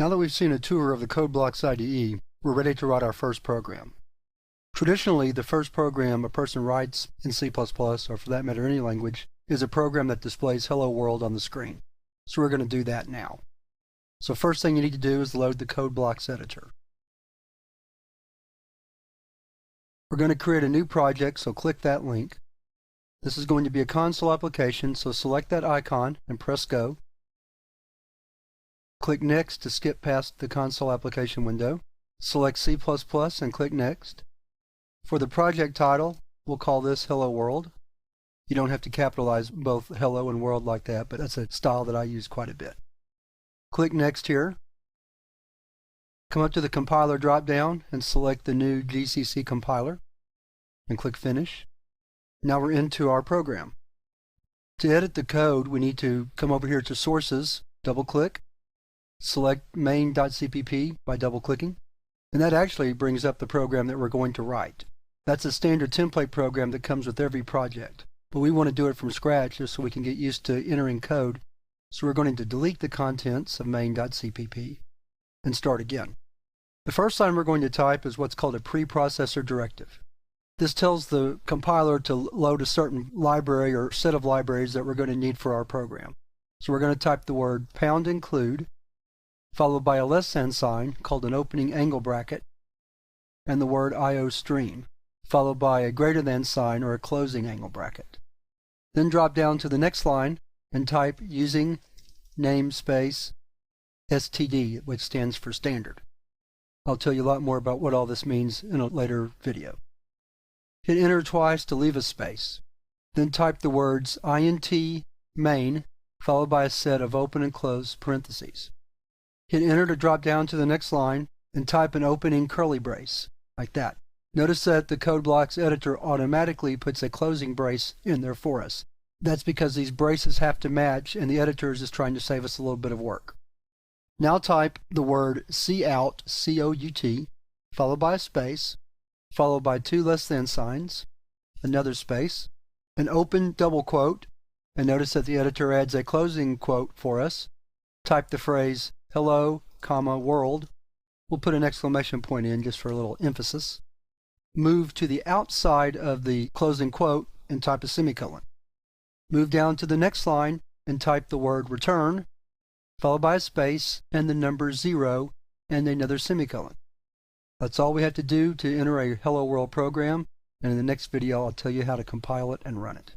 Now that we've seen a tour of the CodeBlocks IDE, we're ready to write our first program. Traditionally, the first program a person writes in C++, or for that matter any language, is a program that displays Hello World on the screen. So we're going to do that now. So first thing you need to do is load the CodeBlocks editor. We're going to create a new project, so click that link. This is going to be a console application, so select that icon and press Go. Click Next to skip past the console application window. Select C++ and click Next. For the project title, we'll call this Hello World. You don't have to capitalize both hello and world like that, but that's a style that I use quite a bit. Click Next here. Come up to the compiler drop-down and select the new GCC compiler and click Finish. Now we're into our program. To edit the code, we need to come over here to Sources, double-click, select main.cpp by double-clicking, and that actually brings up the program that we're going to write. That's a standard template program that comes with every project, but we want to do it from scratch just so we can get used to entering code. So we're going to delete the contents of main.cpp and start again. The first line we're going to type is what's called a preprocessor directive. This tells the compiler to load a certain library or set of libraries that we're going to need for our program. So we're going to type the word #include, followed by a less than sign called an opening angle bracket, and the word iostream, followed by a greater than sign or a closing angle bracket. Then drop down to the next line and type using namespace std, which stands for standard. I'll tell you a lot more about what all this means in a later video. Hit enter twice to leave a space. Then type the words int main, followed by a set of open and close parentheses. Hit enter to drop down to the next line and type an opening curly brace, like that. Notice that the CodeBlocks editor automatically puts a closing brace in there for us. That's because these braces have to match and the editor is just trying to save us a little bit of work. Now type the word cout, C-O-U-T, followed by a space, followed by two less than signs, another space, an open double quote, and notice that the editor adds a closing quote for us. Type the phrase hello, world. We'll put an exclamation point in just for a little emphasis. Move to the outside of the closing quote and type a semicolon. Move down to the next line and type the word return, followed by a space and the number 0 and another semicolon. That's all we have to do to enter a Hello World program, and in the next video I'll tell you how to compile it and run it.